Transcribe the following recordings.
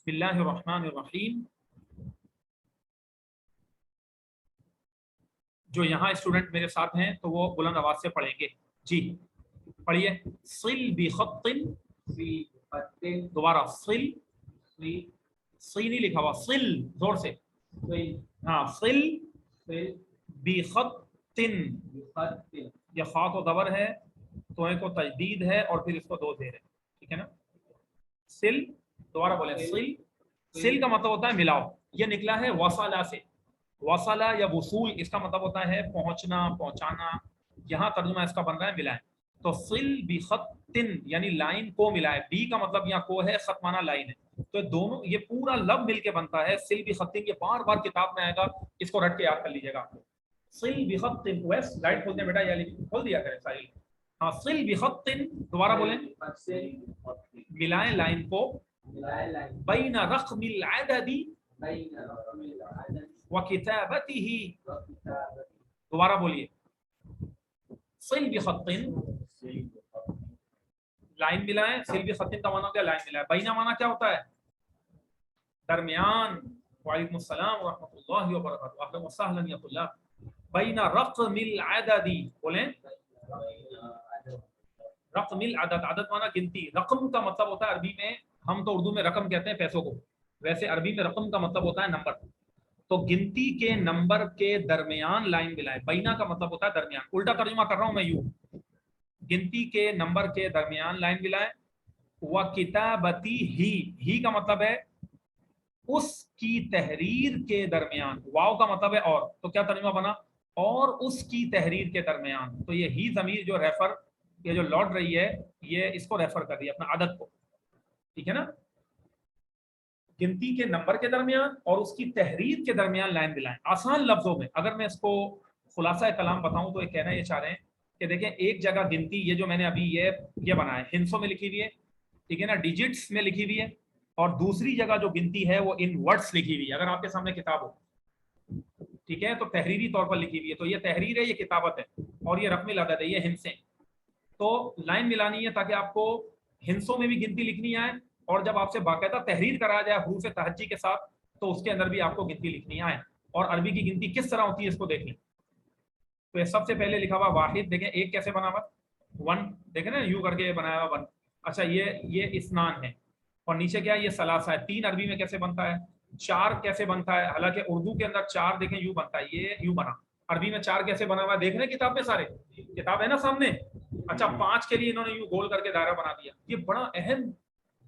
बिस्मिल्लाहिर्रहमानिर्रहीम। जो यहाँ स्टूडेंट मेरे साथ हैं तो वो बुलंद आवाज से पढ़ेंगे। जी पढ़िए। सिल बिखत्तिन, दोबारा सिल, सी नहीं लिखा हुआ, सिल जोर से, हाँ सिल बिखत्तिन, ये खा को दबर है, तोए को तजदीद है और फिर इसको दो जेर है, ठीक है ना। सिल, दोबारा बोले सिल। सिल का मतलब होता है मिलाओ, ये निकला है वसाला से। वसाला या वसूल इसका मतलब होता है पहुंचना, पहुंचाना। यहाँ तर्जुमा इसका बन रहा है मिलाएं। तो सिल बिखत्तिन यानी लाइन को मिलाए। बी का मतलब यहाँ को है, खत माना लाइन है। तो दोनों ये पूरा लब मिलके बनता है सिल बिखत्तिन। ये बार बार किताब में आएगा, इसको रट के याद कर लीजिएगा आपको। सिल बिखत्तिन, वैस लाइट खोल दे बेटा, या खोल दिया करें साहिल। हाँ सिल बिखत्तिन, दोबारा बोलें, मिलाएं लाइन को, बैना रक़्मिल अददी व किताबतिही, दोबारा बोलिए। सिल बिखत्तिन, लाइन मिलाएं। सिल बिखत्तिन का माना क्या, लाइन मिलाएं। बैना माना क्या होता है, दरमियान। वालेकुम अस्सलाम व रहमतुल्लाहि व बरकातहू, अहलन व सहलन या तुल्लाब। बैना रक़्मिल अददी, बोलें रक़्मिल अदद। अदद माना गिनती। रकम का मतलब होता है अरबी में, हम तो उर्दू में रकम कहते हैं पैसों को, वैसे अरबी में रकम का मतलब होता है नंबर। तो गिनती के नंबर के दरमियान लाइन मिलाएं। बैना का मतलब होता है दरमियान। उल्टा तर्जुमा कर रहा हूं मैं यूं, गिनती के नंबर के दरमियान लाइन मिलाएं। व किताबती ही का मतलब है उसकी तहरीर के दरमियान। वाव का मतलब है और, तो क्या तर्जुमा बना, और उसकी तहरीर के दरमियान। तो ये ही जमीर जो रेफर, ये जो लौट रही है, ये इसको रेफर कर रही है अपना आदत को, ठीक है ना। गिनती के नंबर के दरमियान और उसकी तहरीर के दरमियान लाइन मिलाएं। आसान लफ्जों में अगर मैं इसको खुलासा कलाम बताऊं तो ये कहना ये चाह रहे हैं कि देखें, एक जगह गिनती, ये जो मैंने अभी ये बनाया हिंसों में लिखी हुई है, ठीक है ना, डिजिट्स में लिखी हुई है। और दूसरी जगह जो गिनती है वो इन वर्ड्स लिखी हुई है। अगर आपके सामने किताब हो, ठीक है, तो तहरीरी तौर पर लिखी हुई है, तो ये तहरीर है, ये किताबत है, और ये रक़्मिल अदद है, ये हिंसें। तो लाइन मिलानी है ताकि आपको हिंसों में भी गिनती लिखनी आए, और जब आपसे बाकायदा तहरीर कराया जाए हुरूफ तहज्जी के साथ, तो उसके अंदर भी आपको गिनती लिखनी आए। और अरबी की गिनती किस तरह होती है इसको देख लें। तो ये सबसे पहले लिखा हुआ वाहिद, देखें एक कैसे बना हुआ, वन, देखें ना यू करके बनाया हुआ वन। अच्छा ये इस्नान है, और नीचे क्या है, ये सलासा है। तीन अरबी में कैसे बनता है, चार कैसे बनता है, हालांकि उर्दू के अंदर चार देखें यू बनता है, ये यू बना। अरबी में चार कैसे बना हुआ है, देख रहे हैं किताब में, सारे किताब है ना सामने। अच्छा, पांच के लिए इन्होंने यू गोल करके दायरा बना दिया। ये बड़ा अहम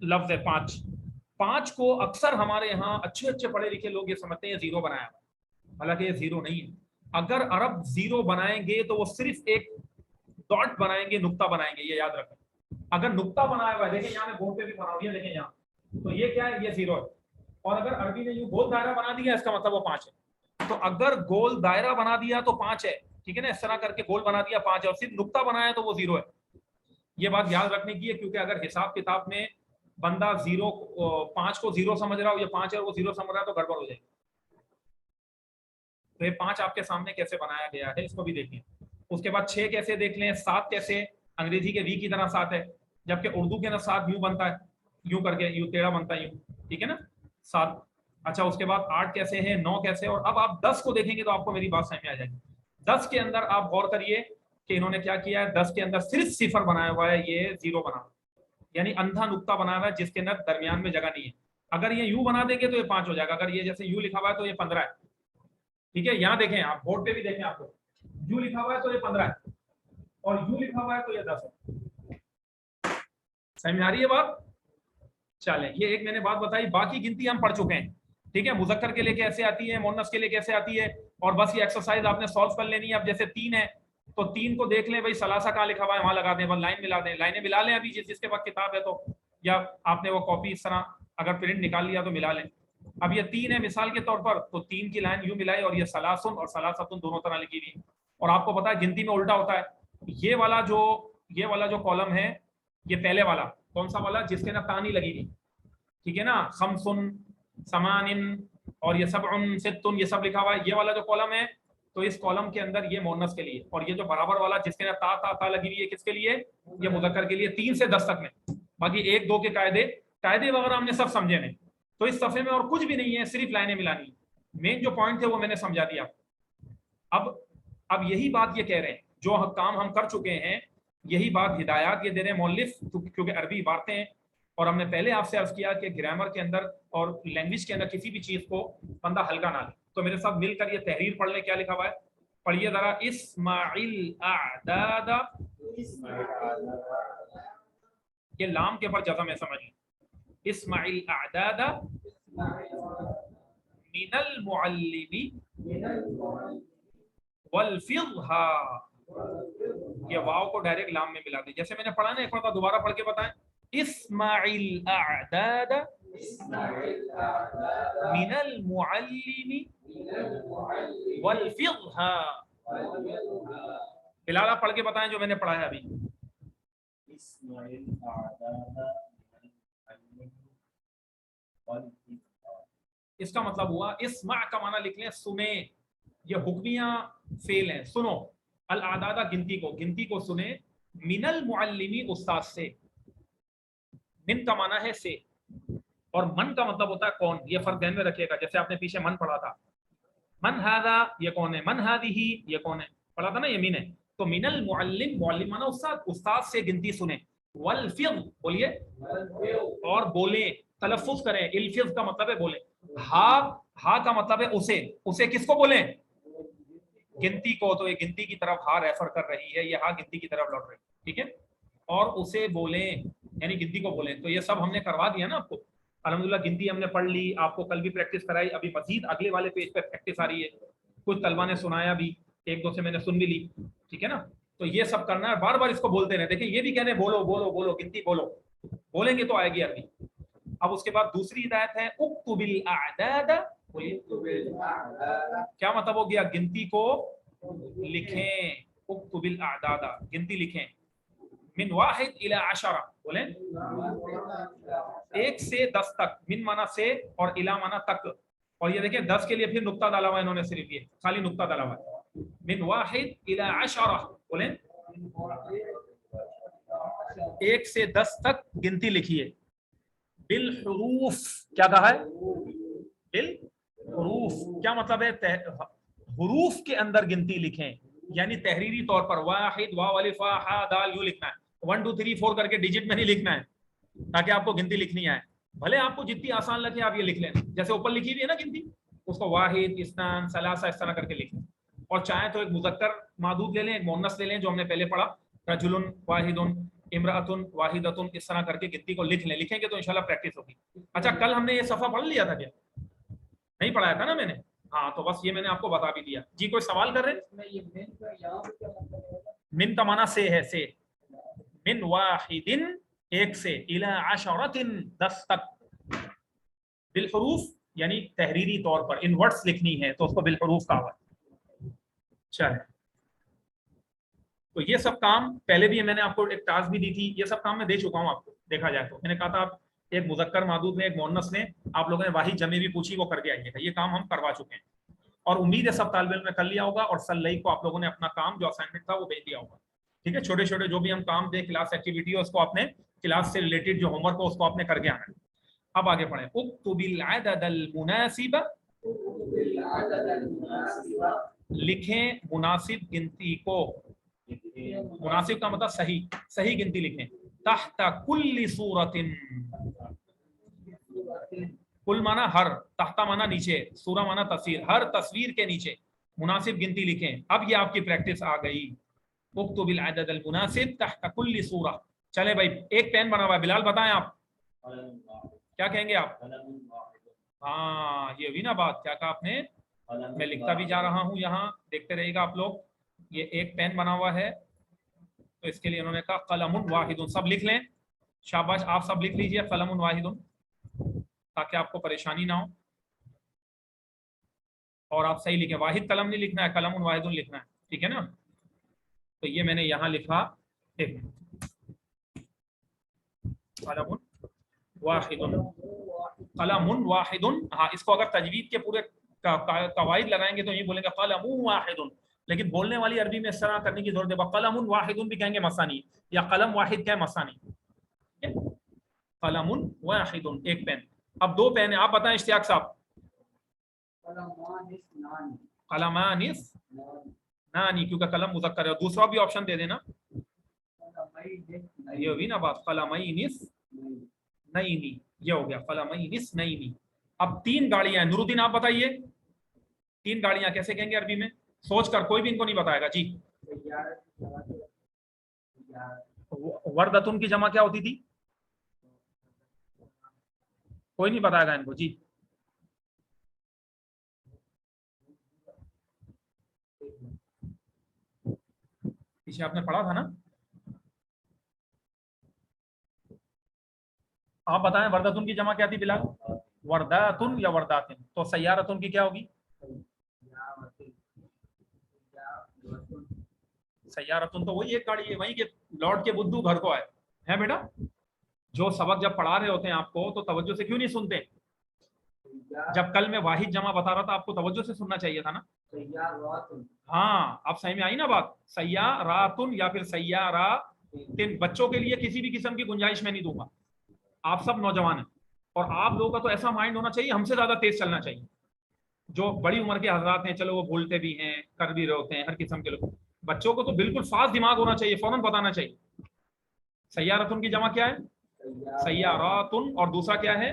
लफ्ज है पांच। पांच को अक्सर हमारे यहाँ अच्छे अच्छे पढ़े लिखे लोग ये समझते हैं जीरो बनाया, हालांकि ये जीरो नहीं है। अगर अरब जीरो बनाएंगे तो वो सिर्फ एक डॉट बनाएंगे, नुक्ता बनाएंगे, ये याद रखें। अगर नुक्ता बनाया हुआ है, देखें यहाँ मैं बोर्ड पे भी बना दिया, देखें यहाँ, तो ये क्या है, ये जीरो है। और अगर अरबी ने यूं गोल दायरा बना दिया, इसका मतलब वो पांच है। तो अगर गोल दायरा बना दिया तो पांच है, ठीक है ना, इस तरह करके गोल बना दिया पांच है, और सिर्फ नुक्ता बनाया तो वो जीरो है। ये बात याद रखने की है, क्योंकि अगर हिसाब किताब में बंदा जीरो, पांच को जीरो समझ रहा हो, ये पांच है और वो जीरो समझ रहा है, तो गड़बड़ हो जाएगी। तो ये पांच आपके सामने कैसे बनाया गया है इसको भी देखिए। उसके बाद छह कैसे देख लें, सात कैसे, अंग्रेजी के वी की तरह सात है, जबकि उर्दू के अंदर सात यूं बनता है, यूं करके, यूं टेढ़ा बनता है यूं, ठीक है ना, सात। अच्छा, उसके बाद आठ कैसे है, नौ कैसे, और अब आप 10 को देखेंगे तो आपको मेरी बात समझ में आ जाएगी। 10 के अंदर आप गौर करिए कि इन्होंने क्या किया है, 10 के अंदर सिर्फ सिफर बनाया हुआ है, ये जीरो बना, यानी अंधा नुक्ता बनाया हुआ है जिसके अंदर दरमियान में जगह नहीं है। अगर ये यू बना देंगे तो ये 5 हो जाएगा, अगर ये जैसे यू लिखा हुआ है तो ये 15 है, ठीक है। यहाँ देखें, आप बोर्ड पे भी देखें, आपको यू लिखा हुआ है तो ये 15 है, और यू लिखा हुआ है तो ये 10 है। समझ में आ रही है बात। चलें, ये एक मैंने बात बताई, बाकी गिनती हम पढ़ चुके हैं, ठीक है। मुजक्कर के लिए कैसे आती है, मुन्नस के लिए कैसे आती है, और बस ये एक्सरसाइज आपने सॉल्व कर लेनी है। अब जैसे 3 है तो 3 को देख लें भाई, सलासा कहाँ लिखा हुआ है, वहां लगा दें, बस लाइन मिला दें, लाइनें मिला लें अभी जिसके पास किताब है तो, या आपने वो कॉपी इस तरह अगर प्रिंट निकाल लिया तो मिला लें। अब ये 3 है मिसाल के तौर पर, तो 3 की लाइन यूं मिलाई, और ये सलासुन और सलासतुन दोनों तरह लिखी हुई। और आपको पता है गिनती में उल्टा होता है, ये वाला जो कॉलम है, ये पहले वाला कौन सा वाला, जिसके ना तानी लगी हुई, ठीक है ना, खमसुन, समानिन, और ये सबउन, सित्तुन, ये सब लिखा हुआ है, ये वाला जो कॉलम है, तो इस कॉलम के अंदर ये मोनस के लिए, और ये जो बराबर वाला जिसके ना ता लगी हुई है, किसके लिए, ये मुज़क्कर के लिए, 3 से 10 तक में। बाकी 1 2 के कायदे वगैरह हमने सब समझे नहीं, तो इस सफ़े में और कुछ भी नहीं है, सिर्फ लाइनें मिलानी। मेन जो पॉइंट थे वो मैंने समझा दिया। अब यही बात ये कह रहे हैं, जो काम हम कर चुके हैं यही बात हिदायत ये दे रहे हैं मौलिफ, क्योंकि अरबी इबारतें हैं और हमने पहले आपसे अर्ज किया कि ग्रामर के अंदर और लैंग्वेज के अंदर किसी भी चीज को बंदा हल्का ना ले। तो मेरे साथ मिलकर ये तहरीर पढ़ ले, क्या लिखा हुआ है, पढ़िए जरा। इस्माइल अअदादा, ये लाम के पर जज़म है, समझिए। इस्माइल अअदादा मिनल मुअल्लिमी वल फिज़हा, ये वाव को डायरेक्ट लाम में मिला दी। जैसे मैंने पढ़ा ना, एक बार दोबारा पढ़ के बताएं। इस्माइल अअदादा मिनल मुअल्लिमी वल फिज़हा। बिलाल आप पढ़ के बताएं जो मैंने पढ़ा है अभी। इसका मतलब हुआ, इस्मा का माना लिख लें सुने, ये हुक्मिया फेल है, सुनो। अल आदादा गिनती को सुने। मिनल मुअल्लिमी उस्ताद से, मिन का माना है से, और मन का मतलब होता है कौन। ये फर्क ध्यान में रखिएगा। जैसे आपने पीछे मन पढ़ा था, मन हादा ये कौन है, मन हादिही ये कौन है, पढ़ा था ना, ये मिन है। तो मिनल मुअल्लिम, मुअल्लिम माना उस्ताद, उस्ताद से गिनती सुने। वल फिज़ बोलिए, और बोले, तलफ्फुज करें। इल फिज़ का मतलब है बोले। हा का मतलब है उसे किसको बोले, गिनती को। तो ये गिनती की तरफ हा रेफर कर रही है, ये हा गिनती की तरफ लौट रही है, ठीक है। और उसे बोले यानी गिनती को बोले। तो ये सब हमने करवा दिया ना आपको, अल्हम्दुलिल्लाह। गिनती हमने पढ़ ली, आपको कल भी प्रैक्टिस कराई, अभी मजीद अगले वाले पेज पे प्रैक्टिस आ रही है। कुछ तलबा ने सुनाया भी, एक दो से मैंने सुन भी ली, ठीक है ना। तो ये सब करना है, बार बार इसको बोलते रहे। देखिए ये भी कहने बोलो बोलो बोलो, गिनती बोलो, बोलेंगे तो आएगी अरबी। अब उसके बाद दूसरी हिदायत है उक्तुबिल अअदादा, क्या मतलब हो गया, गिनती को लिखें। उक्तुबिल अअदादा, गिनती लिखें। मिन वाहिद इला अशरा, बोले 1 से 10 तक। मिन माना से और इला माना तक। और ये देखिए 10 के लिए फिर नुक्ता डाला हुआ इन्होंने, सिर्फ ये खाली नुक्ता डाला हुआ है। मिन वाहिद इला अशरा, बोले 1 से 10 तक गिनती लिखिए। बिल हुरूफ, क्या कहा है, बिल हुरूफ, क्या मतलब है, हुरूफ के अंदर गिनती लिखें, यानी तहरीरी तौर पर। वाहिद, वाव अलिफ हा हा दाल, यूं लिखना है। 1 2 3 4 करके डिजिट में नहीं लिखना है, ताकि आपको गिनती लिखनी आए। भले आपको जितनी आसान लगे आप ये लिख लें, जैसे ऊपर लिखी हुई है ना गिनती, उसको वाहिद, इस्नान, सलासा इस तरह करके लिखें। और चाहे तो एक मुज़क्कर मादूद ले लें, एक मुन्नस ले लें, जो हमने पहले पढ़ा, रजुलुन वाहिदुन, इमरातुन वाहिदतुन, इस तरह करके गिनती को लिख लें। लिखेंगे तो इंशाल्लाह प्रैक्टिस होगी। अच्छा, कल हमने ये सफ़ा पढ़ लिया था क्या, नहीं पढ़ाया था ना मैंने? हाँ, तो बस ये मैंने आपको बता भी दिया जी। कोई सवाल कर रहे हैं? मिन का माना से है, से। मिन वाहिदिन, 1 से, इला अशरतिन, 10 तक। बिल हुरूफ यानी तहरीरी तौर पर इन वर्ड्स लिखनी है, तो उसको बिल हुरूफ कहा हुआ। चलिए, तो ये सब काम पहले भी मैंने आपको एक टास्क भी दी थी, ये सब काम मैं दे चुका हूँ आपको। देखा जाए तो मैंने कहा था आप एक मुज़क्कर मादूद में, एक मुअन्नस में, आप लोगों ने वाहिद जमे भी पूछी, वो करके आइएगा। ये काम हम करवा चुके हैं और उम्मीद है सब तालिब इल्म ने कर लिया होगा। और सल्लई को आप लोगों ने अपना काम जो असाइनमेंट था वो भेज दिया होगा, ठीक है। छोटे छोटे जो भी हम काम दे, क्लास एक्टिविटी हो, उसको आपने क्लास से रिलेटेड जो होमवर्क हो उसको आपने करके आना है। अब आगे पढ़े। उक्तुबिल अददल मुनासिब, लिखें मुनासिब गिनती को। मुनासिब का मतलब सही, सही गिनती लिखें। तहता कुल्ली सूरतिन, कुल माना हर, तहता माना नीचे, सूरा माना तस्वीर, हर तस्वीर के नीचे मुनासिब गिनती लिखें। अब ये आपकी प्रैक्टिस आ गई। उक्तुबिल अददल मुनासिब तहता कुल्ली सूरा। चले भाई, एक पेन बना हुआ है, बिलाल बताएं आप क्या कहेंगे आप? हाँ, ये भी ना बात, क्या कहा आपने? मैं लिखता भी जा रहा हूँ, यहाँ देखते रहिएगा आप लोग। ये एक पेन बना हुआ है, तो इसके लिए उन्होंने कहा कलमुन वाहिदुन। सब लिख लें, शाबाश, आप सब लिख लीजिए कलमुन वाहिदुन, ताकि आपको परेशानी ना हो और आप सही लिखें। वाहिद कलम नहीं लिखना है, कलमुन वाहिदुन लिखना है, ठीक है ना। तो ये मैंने यहाँ लिखा, एक कलमुन वाहिदुन, कलमुन वाहिदुन। हाँ, इसको अगर तजवीद के पूरे कवायद लगाएंगे तो ये बोलेंगे कलमुन वाहिदुन, लेकिन बोलने वाली अरबी में इस तरह करने की जरूरत है। कलमुन वाहिदुन भी कहेंगे मसानी, या कलम वाहिद क्या मसानी, कलमुन वाहिदुन, एक पेन। اب دو پین ہیں, آپ بتائیں اشتیاق صاحب. قلمانس نانی, کیونکہ قلم مذکر ہے. اور دوسرا بھی آپشن دے دینا, یہ ہوگی نا بات, قلمینس نئینی, یہ ہو گیا قلمینس نئینی. اب تین گاڑیاں ہیں, نور الدین آپ بتائیے تین گاڑیاں کیسے کہیں گے عربی میں, سوچ کر, کوئی بھی ان کو نہیں بتائے گا. جی وردتن کی جمع کیا ہوتی تھی, کوئی نہیں بتائے گا ان کو. جی پیچھے آپ نے پڑھا تھا نا, آپ بتائیں وردتن کی جمع کیا تھی بلال, ورداتن یا ورداتن. تو سیارتن کی کیا ہوگی, سیارتن تو وہی ایک گاڑی ہے, وہیں کے لوٹ کے بدھو گھر کو آئے ہیں. بیٹا جو سبق جب پڑھا رہے ہوتے ہیں آپ کو تو توجہ سے کیوں نہیں سنتے, جب کل میں واحد جمع بتا رہا تھا آپ کو توجہ سے سننا چاہیے تھا نا. ہاں اب صحیح میں آئی نا بات, سیاراتن یا پھر سیاراتن. بچوں کے لیے کسی بھی قسم کی گنجائش میں نہیں دوں گا, آپ سب نوجوان ہیں, اور آپ لوگوں کا تو ایسا مائنڈ ہونا چاہیے ہم سے زیادہ تیز چلنا چاہیے. جو بڑی عمر کے حضرات ہیں چلو وہ بھولتے بھی ہیں, کر بھی رہے ہوتے ہیں, ہر قسم کے لوگ. بچوں کو تو بالکل فاسٹ دماغ ہونا چاہیے, فوراً بتانا چاہیے. سیارتن کی جمع کیا ہے, سیاراتن, اور دوسرا کیا ہے,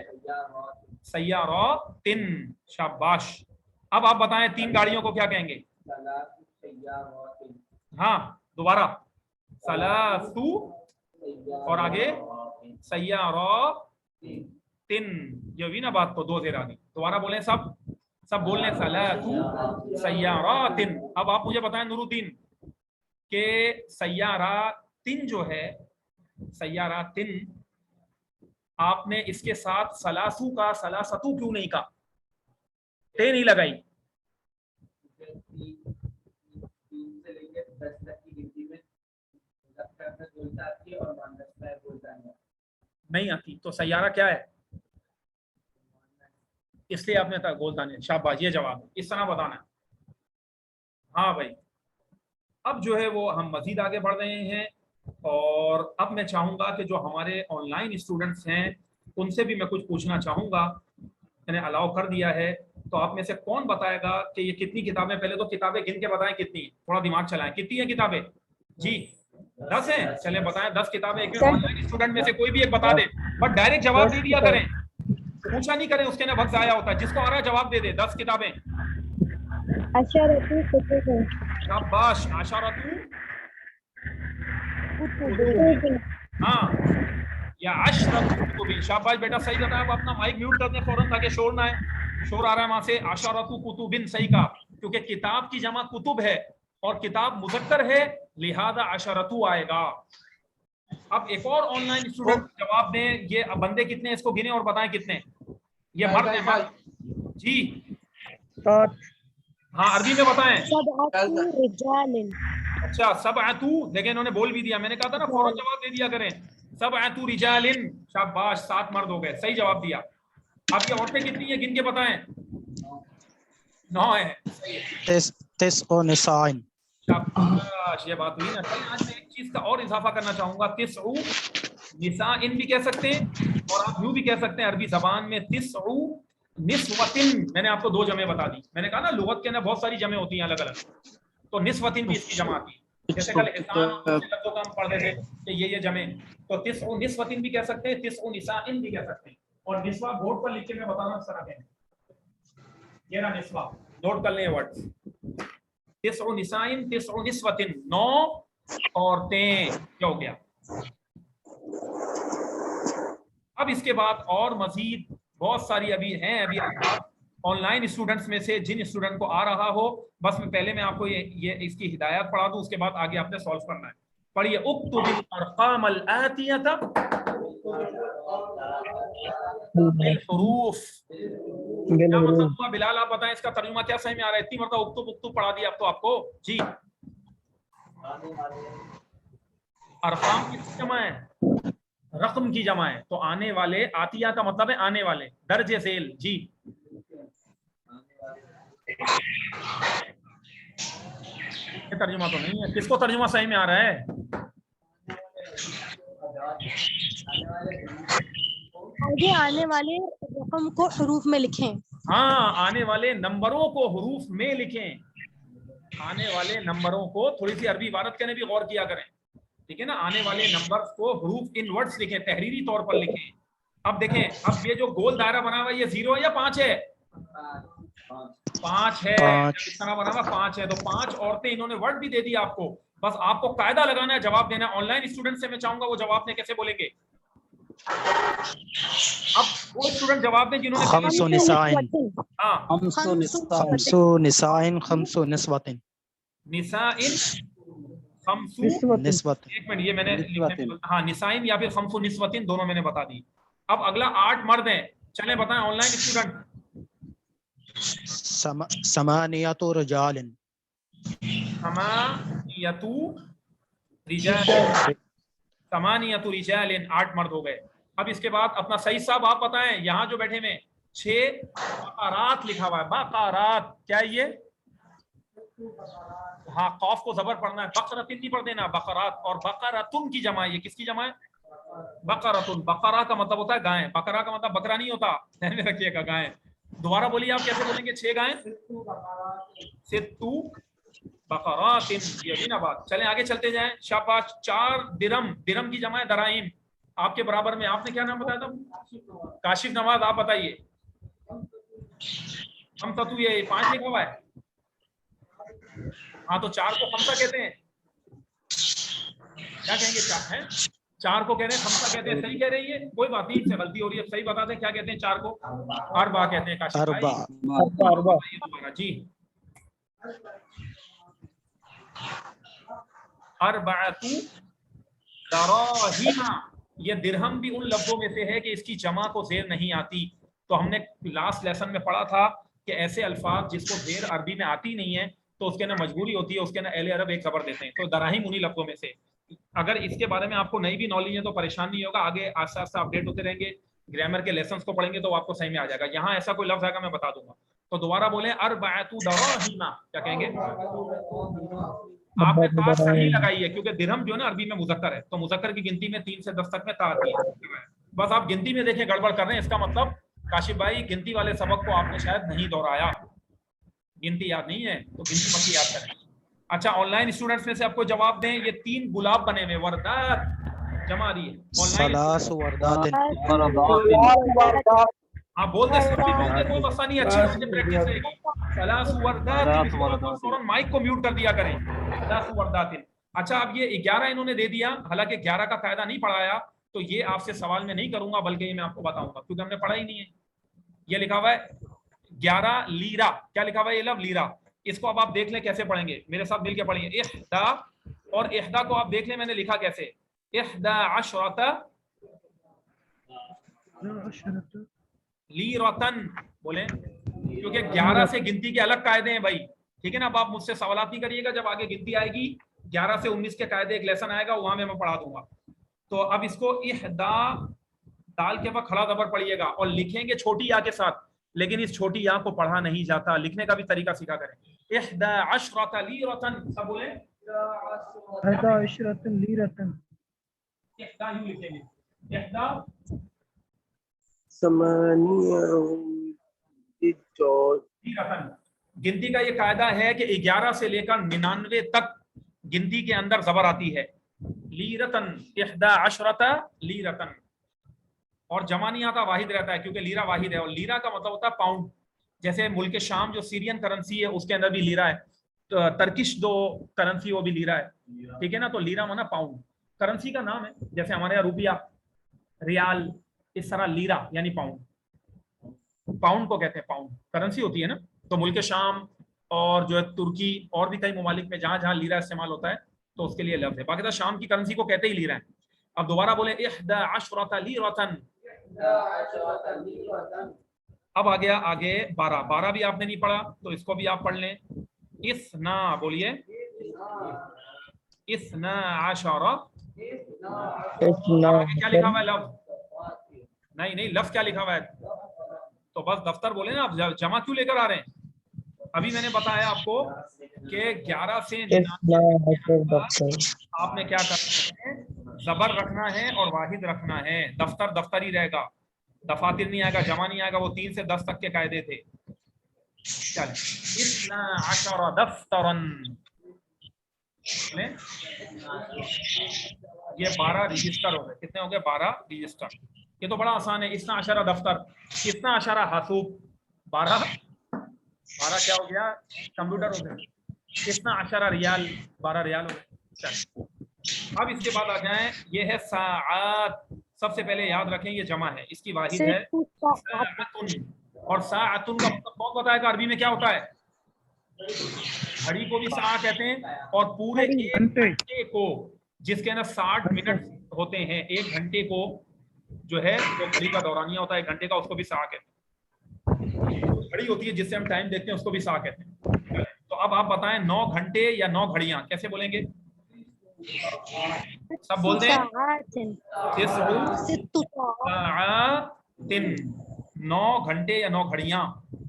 سیاراتن. شاباش. اب آپ بتائیں تین گاڑیوں کو کیا کہیں گے, ہاں دوبارہ, ثلاثو, اور آگے سیاراتن. یہ ہوئی نا بات, تو دو زیر آگے. دوبارہ بولیں سب بول لیں ثلاثو سیاراتن. اب آپ مجھے بتائیں نور الدین کہ سیاراتن جو ہے, سیاراتن, آپ نے اس کے ساتھ سلاسو کا سلاستو کیوں نہیں کہا, تے نہیں لگائی. نہیں آتی تو سیارہ کیا ہے, اس لیے آپ نے گولدانے. شاباش, یہ جواب ہے, اس طرح بتانا ہے. ہاں بھائی, اب جو ہے وہ ہم مزید آگے بڑھ رہے ہیں, اور اب میں چاہوں گا کہ جو ہمارے آن لائن اسٹوڈنٹس ہیں ان سے بھی میں کچھ پوچھنا چاہوں گا. میں نے الاؤ کر دیا ہے, تو آپ میں سے کون بتائے گا کہ یہ کتنی کتابیں, پہلے تو کتابیں گن کے بتائیں کتنی ہیں, تھوڑا دماغ چلائیں, کتنی ہیں کتابیں. جی 10 ہیں, چلیں بتائیں 10 کتابیں. ایک آن لائن اسٹوڈنٹ میں سے کوئی بھی ایک بتا دے, بٹ ڈائریکٹ جواب نہیں دیا کریں, پوچھا نہیں کریں, اس کے نا وقت ضائع ہوتا ہے. جس کو آ رہا ہے جواب دے دے. 10 کتابیں. شاباش, عشرۃ ہاں یا عشرۃ کتب. شاباش بیٹا, صحیح بتایا. آپ اپنا مائک میوٹ کر دیں فوراً تاکہ شور نہ آئے. شور آ رہا ہے وہاں سے. عشرۃ کتب, صحیح کہا, کیونکہ کتاب کی جمع کتب ہے اور کتاب مذکر ہے, لہذا عشرۃ آئے گا. اب ایک اور آن لائن اسٹوڈنٹ جواب دیں. یہ بندے کتنے ہیں اس کو گنے اور بتائیں کتنے. یہ مرد ہے, مرد. جی ہاں عربی میں بتائیں. اچھا سبعۃ, لیکن انہوں نے بول بھی دیا, میں نے کہا تھا نا فوراً جواب دے دیا کریں. سبعۃ رجال. شاباش, 7 مرد ہو گئے, صحیح جواب دیا. اب یہ عورتیں کتنی ہیں گن کے بتائیں. 9 ہیں. تسع نساء. شاباش, یہ بات ہوئی نا. آج میں ایک چیز کا اور اضافہ کرنا چاہوں گا. تسع نساء بھی کہہ سکتے ہیں, اور آپ یوں بھی کہہ سکتے ہیں عربی زبان میں تسع نسوتن. میں نے آپ کو 2 جمع بتا دی. میں نے کہا نا لغت کے اندر بہت ساری جمع ہوتی ہیں الگ الگ, تو نسوتن بھی اس کی جمع آتی ہے. جیسے کل احسان اور دوسرے لفظوں کا ہم پڑھ رہے تھے کہ یہ جمع, تو تسع نسوتن بھی کہہ سکتے ہیں, تسع نساء بھی کہہ سکتے ہیں. اور نسوہ بورڈ پر لکھ کے میں بتانا اس طرح کہیں, یہ نا نسوہ, نوٹ کر لیں یہ ورڈ. تسع نساء, تسع نسوتن, 9 عورتیں. کیا ہو گیا. اب اس کے بعد اور مزید بہت ساری ابھی ہیں. ابھی آن لائن اسٹوڈنٹس میں سے جن اسٹوڈنٹ کو آ رہا ہو, بس میں پہلے میں آپ کو یہ اس کی ہدایات پڑھا دوں, اس کے بعد آگے آپ نے سالو کرنا ہے. پڑھیے. اکتب الارقام الآتیہ بالحروف. کیا مطلب ہوا بلال, آپ بتائیں اس کا ترجمہ کیا صحیح میں آ رہا ہے. اتنی مرتبہ اکتب اکتب پڑھا دیا اب تو آپ کو. جی ارقام کی جمع ہے, رقم کی جمع ہے, تو آنے والے. آتیہ کا مطلب ہے آنے والے, درج ذیل. جی ترجمہ تو نہیں ہے. کس کو ترجمہ صحیح میں آ رہا ہے. آگے آنے والے رقم کو حروف میں لکھیں. ہاں آنے والے نمبروں کو حروف میں لکھیں. آنے والے نمبروں کو تھوڑی سی عربی عبارت کے نے بھی غور کیا کریں, ٹھیک ہے نا. آنے والے نمبر کو حروف ان ورڈز لکھیں, تحریری طور پر لکھیں. اب دیکھیں, اب یہ جو گول دائرہ بنا ہوا ہے یہ 0 ہے یا 5 ہے؟ 5 ہے. اس طرح بنا ہوا 5 ہے, تو 5 عورتیں انہوں نے ورڈ بھی دے دی آپ کو. بس آپ کو قاعدہ لگانا ہے, جواب دینا ہے. آن لائن اسٹوڈنٹ سے میں چاہوں گا وہ جواب دیں, کیسے بولیں گے؟ اب وہ اسٹوڈنٹ جواب دیں جنہوں نے خمس نساء ہاں خمس نساء خمس نسوة نسائن خمسو. نسوة. ایک منٹ, یہ میں نے لکھنے میں ہاں نسائن یا پھر خمسو نسوتن دونوں میں نے بتا دی. اب اگلا 8 مرد ہیں, چلیں بتائیں آن لائن اسٹوڈنٹ. ثمانية رجال ثمانیۃ رجال, ثمانیۃ رجال 8 مرد ہو گئے. اب اس کے بعد اپنا صحیح صاحب آپ بتائیں, یہاں جو بیٹھے میں 6 بقرات لکھا ہوا ہے. بقرات کیا ہے یہ؟ ہاں قاف کو زبر پڑھنا ہے, بقرۃ نہیں پڑھ دینا, بقرات. اور بقرۃن کی جمع, یہ کس کی جمع ہے؟ بقرۃن. بقرہ کا مطلب ہوتا ہے گائے, بقرہ کا مطلب بکرا نہیں ہوتا, دھیان میں رکھیے گا. گائے دوبارہ بولیے, آپ کیسے بولیں گے 6 گائیں؟ ستو بقرات, یہ بھی نا بات. چلیں آگے چلتے جائیں. شاباش. 4 درم, درم کی جمع ہے دراہیم. آپ کے برابر میں آپ نے کیا نام بتایا تھا؟ کاشف نواز, آپ بتائیے. ہم تتو, یہ 5 لکھا ہوا ہے. ہاں تو 4 کو خمسہ کہتے ہیں. کیا کہیں گے 4 ہیں؟ 4 کو کہتے ہیں خمسہ کہتے ہیں. صحیح کہہ رہی ہے, کوئی بات نہیں, سے غلطی ہو رہی ہے. صحیح بتا دیں کیا کہتے ہیں 4 کو؟ اربع کہتے ہیں. کاشف بھائی جی اربعۃ دراہم. یہ درہم بھی ان لفظوں میں سے ہے کہ اس کی جمع کو زیر نہیں آتی. تو ہم نے لاسٹ لیسن میں پڑھا تھا کہ ایسے الفاظ جس کو زیر عربی میں آتی نہیں ہے تو اس کے نا مجبوری ہوتی ہے, اس کے نا اہل عرب ایک زبر دیتے ہیں. تو دراہیم انہی لفظوں میں سے. اگر اس کے بارے میں آپ کو نئی بھی نالج ہے تو پریشان نہیں ہوگا, آگے آہستہ آہستہ اپڈیٹ ہوتے رہیں گے. گرامر کے لیسنس کو پڑھیں گے تو آپ کو صحیح میں آ جائے گا. یہاں ایسا کوئی لفظ آئے گا میں بتا دوں گا. تو دوبارہ بولیں اربعۃ دراہم, کیا کہیں گے؟ آپ نے تا صحیح لگائی ہے کیونکہ درہم جو ہے نا عربی میں مذکر ہے, تو مذکر کی گنتی میں 3 سے 10 تک میں تا آتی ہے. بس آپ گنتی میں دیکھیں گڑبڑ کر رہے ہیں, اس کا مطلب کاشف بھائی گنتی والے سبق کو آپ نے شاید نہیں دہرایا, گنتی یاد نہیں ہے, تو گنتی پکی یاد کریں. اچھا آن لائن اسٹوڈنٹس میں سے آپ کو جواب دیں, یہ 3 گلاب بنے ہوئے, وردات جمع آ رہی ہے. ثلاث وردات آپ بولتے سبھی بولتے, کوئی مسئلہ نہیں, اچھی بات ہے, پریکٹس رہے گی. ثلاث وردات, فوراً مائک کو میوٹ کر دیا کریں. ثلاث وردات. اچھا اب یہ 11 انہوں نے دے دیا, حالانکہ 11 کا قاعدہ نہیں پڑھایا, تو یہ آپ سے سوال میں نہیں کروں گا بلکہ یہ میں آپ کو بتاؤں گا کیونکہ ہم نے پڑھا ہی نہیں ہے. یہ لکھا ہوا ہے 11 لیرا, کیا لکھا ہوا ہے یہ لفظ لیرا. اس کو اب آپ دیکھ لیں کیسے پڑھیں گے, میرے ساتھ مل کے پڑھیں گے. احدا, اور احدا کو آپ دیکھ لیں میں نے لکھا کیسے, احدا عشرۃ لیرتن بولیں, کیونکہ 11 سے گنتی کے الگ قاعدے ہیں بھائی, ٹھیک ہے نا. اب آپ مجھ سے سوالات نہیں کریے گا, جب آگے گنتی آئے گی 11 سے 19 کے قاعدے ایک لیسن آئے گا, وہاں میں پڑھا دوں گا. تو اب اس کو احدا دال کے وقت کھڑا زبر پڑھیے گا اور لکھیں گے چھوٹی یا کے ساتھ, لیکن اس چھوٹی یا کو پڑھا نہیں جاتا, لکھنے کا بھی طریقہ سیکھا کریں. احدا عشرۃ لیرتن, سب بولیں احدا عشرۃ لیرتن. احدا یوں لکھیں گے, احدا گنتی کا یہ قاعدہ ہے کہ 11 سے لے کر 99 تک گنتی کے اندر زبر آتی ہے. لیرتن, احدا عشرۃ لیرتن, اور جمع نہیں آتا, واحد رہتا ہے کیونکہ لیرا واحد ہے. اور لیرا کا مطلب ہوتا ہے پاؤنڈ. جیسے ملک شام جو سیرین کرنسی ہے اس کے اندر بھی لیرا ہے, ترکش جو کرنسی وہ بھی لیرا ہے, ٹھیک ہے نا. تو لیرا مانا پاؤنڈ, کرنسی کا نام ہے. جیسے ہمارے یہاں روپیہ, ریال, اس طرح لیرا یعنی پاؤنڈ. پاؤنڈ کو کہتے ہیں, پاؤنڈ کرنسی ہوتی ہے نا. تو ملک شام اور جو ہے ترکی اور بھی کئی ممالک میں جہاں جہاں لیرا استعمال ہوتا ہے تو اس کے لیے لفظ ہے. باقی شام کی کرنسی کو کہتے ہی لیرا ہے. اب دوبارہ بولیں احدا عشرۃ لیرتن. اب آ گیا آگے 12. 12 بھی آپ نے نہیں پڑھا تو اس کو بھی آپ پڑھ لیں. اثنا, بولیے اثنا عشرہ. کیا لکھا ہوا ہے لفظ؟ نہیں لفظ کیا لکھا ہوا ہے؟ تو بس دفتر بولے نا, آپ جمع کیوں لے کر آ رہے ہیں؟ ابھی میں نے بتایا آپ کو کہ 11 سے 99 آپ نے کیا کرنا ہے, زبر رکھنا ہے اور واحد رکھنا ہے. دفتر دفتر ہی رہے گا. दफातिर नहीं आएगा, जमा नहीं आएगा, वो 3 से 10 तक के कायदे थे। चल, इस्ना अशरा दफ्तरन, ये 12 रजिस्टर हो गए। कितने हो गए? 12 रजिस्टर। ये तो बड़ा आसान है। इस्ना अशरा दफ्तर, इस्ना अशरा हसूब, 12 क्या हो गया? कंप्यूटर हो गया। इस्ना अशरा रियाल, 12 रियाल हो गए। चल, अब इसके बाद आ जाएं, ये है साआत। सबसे पहले याद रखें ये जमा है, इसकी वाहिद है साअतुन। और साअतुन का मतलब कौन बताएगा अरबी में क्या होता है? घड़ी को भी सा कहते हैं, और पूरे एक घंटे को, जिसके अंदर 60 मिनट होते हैं, एक घंटे को जो है वो घड़ी का दौरानिया होता है, 1 घंटे का, उसको भी सा कहते हैं। घड़ी होती है जिससे हम टाइम देखते हैं, उसको भी सा कहते हैं। तो अब आप बताएं 9 घंटे या 9 घड़ियां कैसे बोलेंगे? सब बोल दें। 9 घंटे या 9 घड़ियां।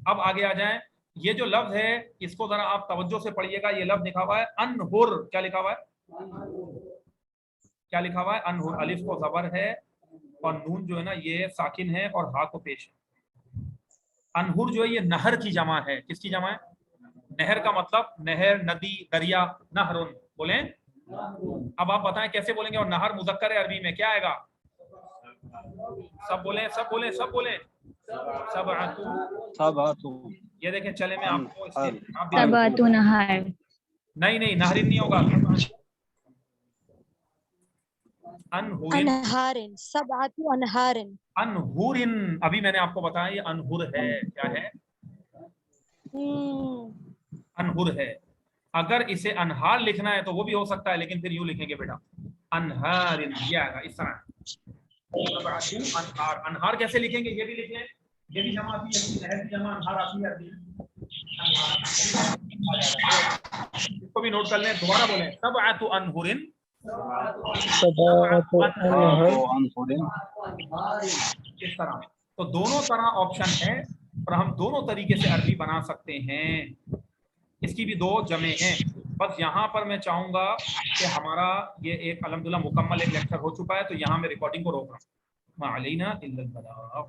अब आगे आ जाएं, ये जो लफ्ज है इसको जरा आप तवज्जो से पढ़िएगा। ये लफ्ज लिखा हुआ है अनहुर। क्या लिखा हुआ है? क्या लिखा हुआ है? अनहुर। अलिफ को जबर है और नून जो है ना ये साकिन है और हा को पेश है। अनहुर जो है ये नहर की जमा है। किसकी जमा है? नहर का मतलब नहर, नदी, दरिया, नहरुन बोलें। अब आप बताएं कैसे बोलेंगे? और नहर मुजक्कर है, अरबी में क्या आएगा? सब बोलें, सब बोलें, सब बोलें। सबअतु। ये देखें, चले मैं आपको सबअतु नहर। नहीं, नहरिन नहीं होगा। अनहारिन, सबअतु अनहारिन। अनहुरिन, अभी मैंने आपको बताया ये अनहुर है। क्या है? अनहुर है। अगर इसे अनहार लिखना है तो वो भी हो सकता है, लेकिन फिर यूं लिखेंगे बेटा, अनहारिन। ये आएगा इस तरह। अनहार, अनहार कैसे लिखेंगे? ये भी लिख लें, ये भी जमा आती है, नहर की जमा अनहार आती है। इसको भी नोट कर लें। दोबारा बोलें, सबअतु अनहुरिन, इस तरह। तो दोनों तरह ऑप्शन है और हम दोनों तरीके से अरबी बना सकते हैं। इसकी भी 2 जमे हैं। बस यहाँ पर मैं चाहूंगा कि हमारा ये एक अल्हम्दुलिल्लाह मुकम्मल एक लेक्चर हो चुका है, तो यहाँ मैं रिकॉर्डिंग को रोक रहा हूँ। मा अलैना इल्लल बलाग।